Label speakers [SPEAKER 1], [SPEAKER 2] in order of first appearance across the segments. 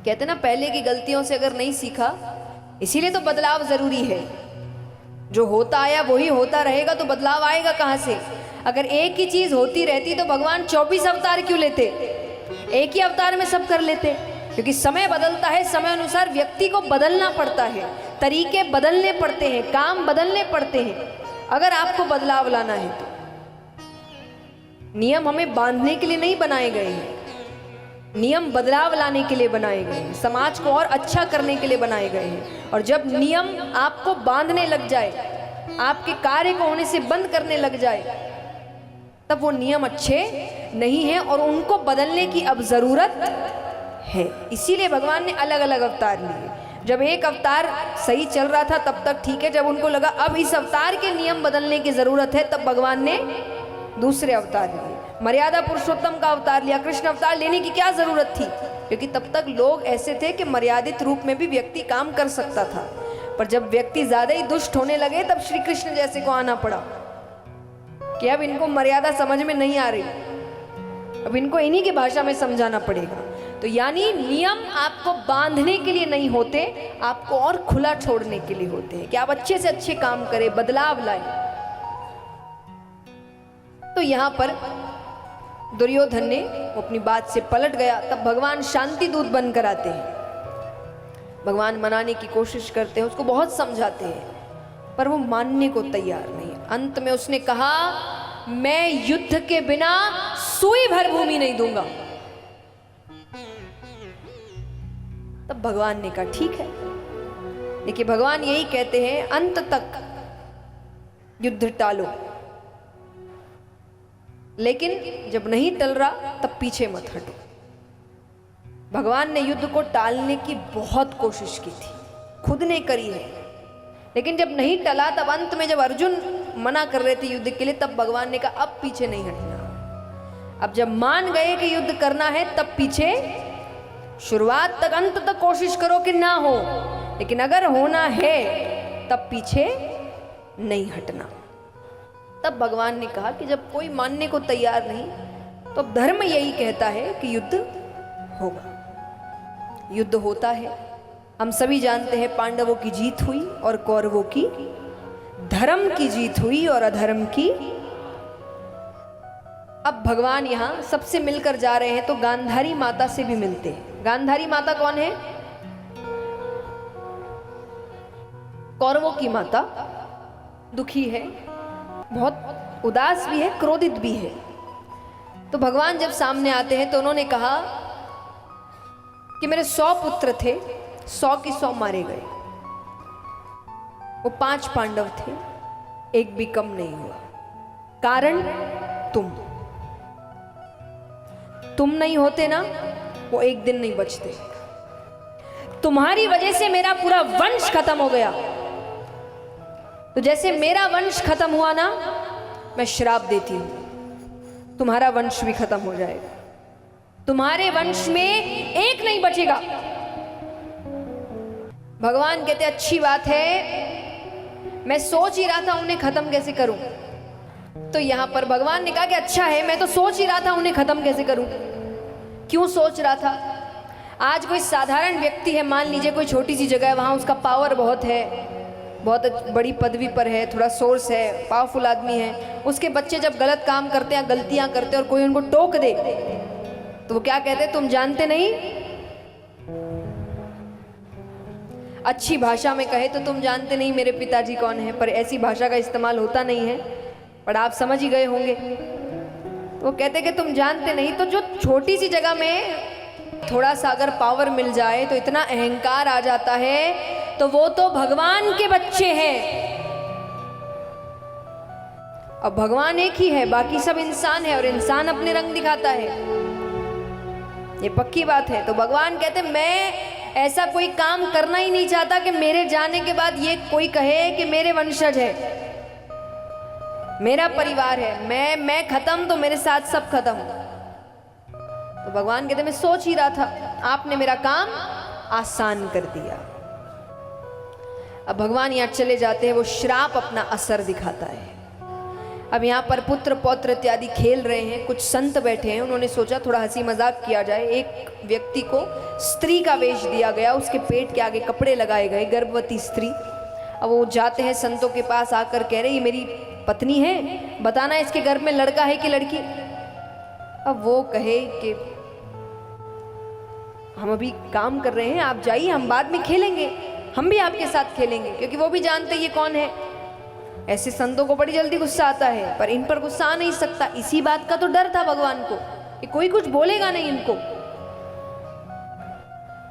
[SPEAKER 1] कहते ना पहले की गलतियों से अगर नहीं सीखा, इसीलिए तो बदलाव जरूरी है। जो होता आया वही होता रहेगा तो बदलाव आएगा कहाँ से? अगर एक ही चीज होती रहती तो भगवान 24 अवतार क्यों लेते? एक ही अवतार में सब कर लेते। क्योंकि समय बदलता है, समय अनुसार व्यक्ति को बदलना पड़ता है, तरीके बदलने पड़ते हैं, काम बदलने पड़ते हैं अगर आपको बदलाव लाना है तो। नियम हमें बांधने के लिए नहीं बनाए गए हैं, नियम बदलाव लाने के लिए बनाए गए हैं, समाज को और अच्छा करने के लिए बनाए गए हैं। और जब नियम आपको बांधने लग जाए, आपके कार्य को होने से बंद करने लग जाए, तब वो नियम अच्छे नहीं हैं और उनको बदलने की अब जरूरत है। इसीलिए भगवान ने अलग अलग अवतार लिए। जब एक अवतार सही चल रहा था तब तक ठीक है, जब उनको लगा अब इस अवतार के नियम बदलने की जरूरत है, तब भगवान ने दूसरे अवतार लिए। मर्यादा पुरुषोत्तम का अवतार लिया। कृष्ण अवतार लेने की क्या जरूरत थी? क्योंकि तब तक लोग ऐसे थे कि मर्यादित रूप में भी व्यक्ति काम कर सकता था, पर जब व्यक्ति ज्यादा ही दुष्ट होने लगे तब श्री कृष्ण जैसे को आना पड़ा कि अब इनको मर्यादा समझ में नहीं आ रही, अब इनको इन्हीं की भाषा में समझाना पड़ेगा। तो यानी नियम आपको बांधने के लिए नहीं होते, आपको और खुला छोड़ने के लिए होते हैं कि आप अच्छे से अच्छे काम करें, बदलाव लाएं। तो यहां पर दुर्योधन ने अपनी बात से पलट गया। तब भगवान शांति दूत बनकर आते हैं। भगवान मनाने की कोशिश करते हैं, उसको बहुत समझाते हैं, पर वो मानने को तैयार नहीं। अंत में उसने कहा, मैं युद्ध के बिना सुई भर भूमि नहीं दूंगा। तब भगवान ने कहा ठीक है। देखिए भगवान यही कहते हैं, अंत तक युद्ध टालो, लेकिन जब नहीं टल रहा तब पीछे मत हटो। भगवान ने युद्ध को टालने की बहुत कोशिश की थी, खुद ने करी है, लेकिन जब नहीं टला तब अंत में जब अर्जुन मना कर रहे थे युद्ध के लिए, तब भगवान ने कहा अब पीछे नहीं हटना। अब जब मान गए कि युद्ध करना है तब पीछे, शुरुआत तक अंत तक कोशिश करो कि ना हो, लेकिन अगर होना है तब पीछे नहीं हटना। तब भगवान ने कहा कि जब कोई मानने को तैयार नहीं, तो धर्म यही कहता है कि युद्ध होगा। युद्ध होता है, हम सभी जानते हैं पांडवों की जीत हुई और कौरवों की, धर्म की जीत हुई और अधर्म की। अब भगवान यहां सबसे मिलकर जा रहे हैं तो गांधारी माता से भी मिलते हैं। गांधारी माता कौन है? कौरवों की माता। दुखी है, बहुत उदास भी है, क्रोधित भी है। तो भगवान जब सामने आते हैं तो उन्होंने कहा कि मेरे 100 पुत्र थे, 100 की 100 मारे गए। वो 5 पांडव थे, एक भी कम नहीं हुआ। कारण तुम नहीं होते ना, वो एक दिन नहीं बचते। तुम्हारी वजह से मेरा पूरा वंश खत्म हो गया। तो जैसे मेरा वंश खत्म हुआ ना, मैं श्राप देती हूं, तुम्हारा वंश भी खत्म हो जाएगा। तुम्हारे वंश में एक नहीं बचेगा। भगवान कहते अच्छी बात है, मैं सोच ही रहा था उन्हें खत्म कैसे करूं। तो यहां पर भगवान ने कहा कि अच्छा है, मैं तो सोच ही रहा था उन्हें खत्म कैसे करूं। क्यों सोच रहा था? आज कोई साधारण व्यक्ति है, मान लीजिए कोई छोटी सी जगह है, वहां उसका पावर बहुत है, बहुत बड़ी पदवी पर है, थोड़ा सोर्स है, पावरफुल आदमी है। उसके बच्चे जब गलत काम करते हैं, गलतियां करते हैं और कोई उनको टोक दे तो वो क्या कहते हैं? तुम जानते नहीं। अच्छी भाषा में कहे तो तुम जानते नहीं मेरे पिताजी कौन है, पर ऐसी भाषा का इस्तेमाल होता नहीं है, पर आप समझ ही गए होंगे। तो वो कहते कि तुम जानते नहीं। तो जो छोटी सी जगह में थोड़ा सा अगर पावर मिल जाए तो इतना अहंकार आ जाता है, तो वो तो भगवान के बच्चे हैं। अब भगवान एक ही है, बाकी सब इंसान है और इंसान अपने रंग दिखाता है, ये पक्की बात है। तो भगवान कहते मैं ऐसा कोई काम करना ही नहीं चाहता कि मेरे जाने के बाद ये कोई कहे कि मेरे वंशज है, मेरा परिवार है, मैं खत्म तो मेरे साथ सब खत्म। तो भगवान कहते मैं सोच ही रहा था, आपने मेरा काम आसान कर दिया। अब भगवान यहाँ चले जाते हैं, वो श्राप अपना असर दिखाता है। अब यहाँ पर पुत्र पौत्र इत्यादि खेल रहे हैं, कुछ संत बैठे हैं, उन्होंने सोचा थोड़ा हंसी मजाक किया जाए। एक व्यक्ति को स्त्री का वेश दिया गया, उसके पेट के आगे कपड़े लगाए गए, गर्भवती स्त्री। अब वो जाते हैं संतों के पास, आकर कह रहे ये मेरी पत्नी है, बताना इसके गर्भ में लड़का है कि लड़की। अब वो कहे कि हम अभी काम कर रहे हैं, आप जाइए, हम बाद में खेलेंगे, हम भी आपके साथ खेलेंगे, क्योंकि वो भी जानते ये कौन है। ऐसे संतों को बड़ी जल्दी गुस्सा आता है, पर इन पर गुस्सा आ नहीं सकता। इसी बात का तो डर था भगवान को कि कोई कुछ बोलेगा नहीं इनको।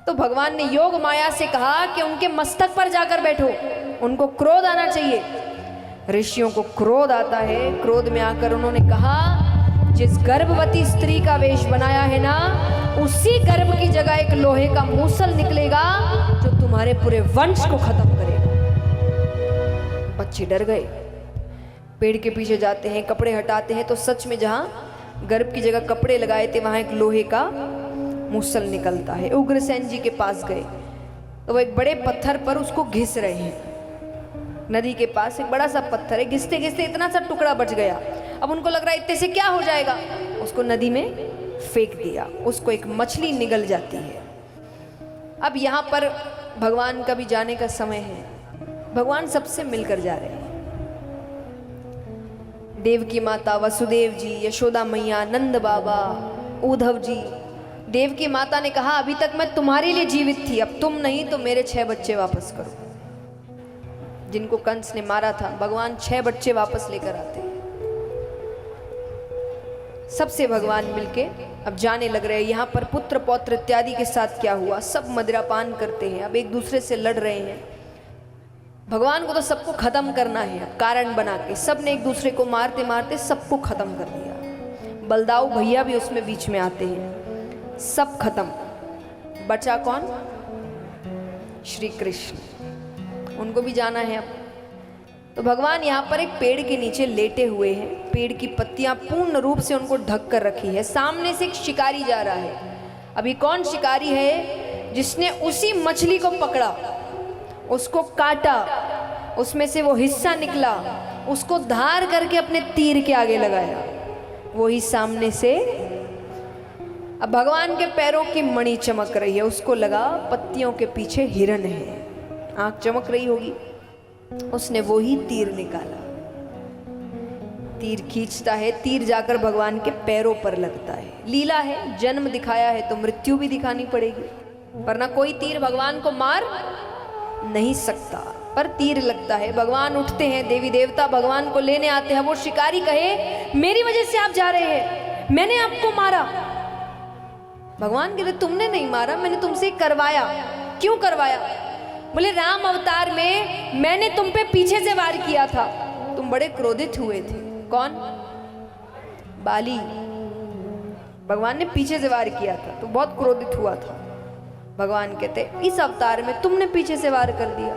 [SPEAKER 1] तो भगवान ने योग माया से कहा कि उनके मस्तक पर जाकर बैठो, उनको क्रोध आना चाहिए। ऋषियों को क्रोध आता है, क्रोध में आकर उन्होंने कहा जिस गर्भवती स्त्री का वेश बनाया है ना, उसी गर्भ की जगह एक लोहे का मूसल निकलेगा जो तुम्हारे पूरे वंश को खत्म करेगा। बच्चे डर गए, पेड़ के पीछे जाते हैं, कपड़े हटाते हैं, तो सच में जहां गर्भ की जगह कपड़े लगाए थे वहां एक लोहे का मूसल निकलता है। उग्रसेन जी के पास गए तो वो एक बड़े पत्थर पर उसको घिस रहे हैं। नदी के पास एक बड़ा सा पत्थर है, घिसते घिसते इतना सा टुकड़ा बच गया। अब उनको लग रहा है इतने से क्या हो जाएगा, उसको नदी में फेंक दिया, उसको एक मछली निगल जाती है। अब यहाँ पर भगवान का भी जाने का समय है, भगवान सबसे मिलकर जा रहे हैं। देव की माता वसुदेव जी, यशोदा मैया, नंद बाबा, उद्धव जी। देव की माता ने कहा अभी तक मैं तुम्हारे लिए जीवित थी, अब तुम नहीं तो मेरे 6 बच्चे वापस करो। जिनको कंस ने मारा था, भगवान 6 बच्चे वापस लेकर आते हैं। सबसे भगवान मिलके अब जाने लग रहे हैं। यहाँ पर पुत्र पौत्र इत्यादि के साथ क्या हुआ, सब मदिरापान करते हैं, अब एक दूसरे से लड़ रहे हैं। भगवान को तो सबको खत्म करना है, कारण बना के सब ने एक दूसरे को मारते मारते सबको खत्म कर दिया। बलदाऊ भैया भी उसमें बीच में आते हैं, सब खत्म। बचा कौन? श्री कृष्ण, उनको भी जाना है अब। तो भगवान यहाँ पर एक पेड़ के नीचे लेटे हुए हैं, पेड़ की पत्तियां पूर्ण रूप से उनको ढक कर रखी है। सामने से एक शिकारी जा रहा है। अभी कौन शिकारी है? जिसने उसी मछली को पकड़ा, उसको काटा, उसमें से वो हिस्सा निकला, उसको धार करके अपने तीर के आगे लगाया, वही सामने से। अब भगवान के पैरों की मणि चमक रही है, उसको लगा पत्तियों के पीछे हिरण है, आंख चमक रही होगी, उसने वो ही तीर निकाला। तीर खींचता है, तीर जाकर भगवान के पैरों पर लगता है। लीला है, जन्म दिखाया है तो मृत्यु भी दिखानी पड़ेगी, वरना कोई तीर भगवान को मार नहीं सकता। पर तीर लगता है, भगवान उठते हैं, देवी देवता भगवान को लेने आते हैं। वो शिकारी कहे मेरी वजह से आप जा रहे हैं, मैंने आपको मारा। भगवान कहते तुमने नहीं मारा, मैंने तुमसे करवाया। क्यों करवाया? बोले राम अवतार में मैंने तुम पे पीछे से वार किया था, तुम बड़े क्रोधित हुए थे। कौन? बाली। भगवान ने पीछे से वार किया था तो बहुत क्रोधित हुआ था। भगवान कहते इस अवतार में तुमने पीछे से वार कर दिया,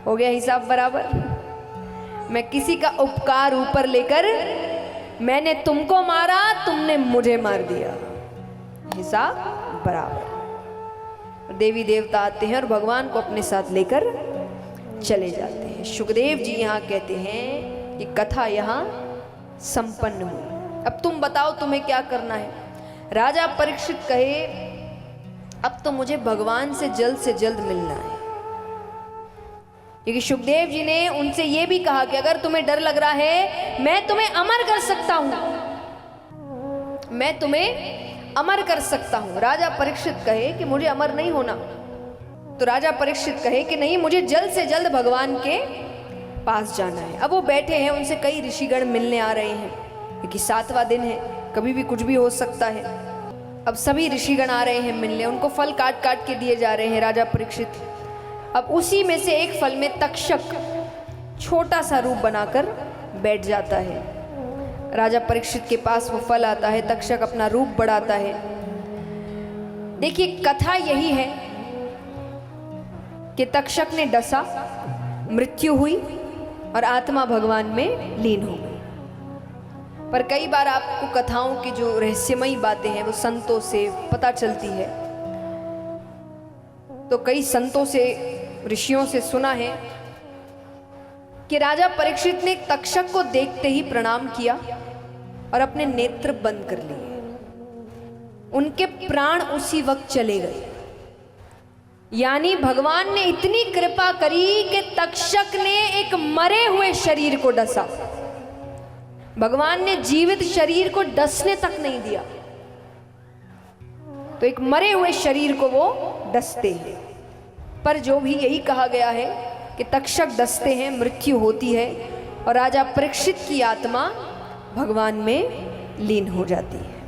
[SPEAKER 1] हो गया हिसाब बराबर। मैं किसी का उपकार ऊपर लेकर, मैंने तुमको मारा, तुमने मुझे मार दिया, हिसाब बराबर। देवी देवता आते हैं और भगवान को अपने साथ लेकर चले जाते हैं। सुखदेव जी यहाँ कहते हैं कि कथा यहाँ संपन्न हुई, अब तुम बताओ तुम्हें क्या करना है। राजा परीक्षित कहे अब तो मुझे भगवान से जल्द मिलना है, क्योंकि सुखदेव जी ने उनसे ये भी कहा कि अगर तुम्हें डर लग रहा है मैं तुम्हें अमर कर सकता हूं, मैं तुम्हें अमर कर सकता हूं। राजा परीक्षित कहे कि मुझे अमर नहीं होना, तो राजा परीक्षित कहे कि नहीं, मुझे जल्द से जल्द भगवान के पास जाना है। अब वो बैठे हैं, उनसे कई ऋषिगण मिलने आ रहे हैं, क्योंकि 7वां दिन है, कभी भी कुछ भी हो सकता है। अब सभी ऋषिगण आ रहे हैं मिलने, उनको फल काट काट के दिए जा रहे हैं राजा परीक्षित। अब उसी में से एक फल में तक्षक छोटा सा रूप बनाकर बैठ जाता है। राजा परीक्षित के पास वो फल आता है, तक्षक अपना रूप बढ़ाता है। देखिए कथा यही है कि तक्षक ने डसा, मृत्यु हुई और आत्मा भगवान में लीन हो गई। पर कई बार आपको कथाओं की जो रहस्यमयी बातें हैं वो संतों से पता चलती है। तो कई संतों से, ऋषियों से सुना है कि राजा परीक्षित ने तक्षक को देखते ही प्रणाम किया और अपने नेत्र बंद कर लिए। उनके प्राण उसी वक्त चले गए। यानी भगवान ने इतनी कृपा करी कि तक्षक ने एक मरे हुए शरीर को डसा। भगवान ने जीवित शरीर को डसने तक नहीं दिया, तो एक मरे हुए शरीर को वो डसते हैं। पर जो भी यही कहा गया है कि तक्षक डसते हैं, मृत्यु होती है और राजा परीक्षित की आत्मा भगवान में लीन हो जाती है।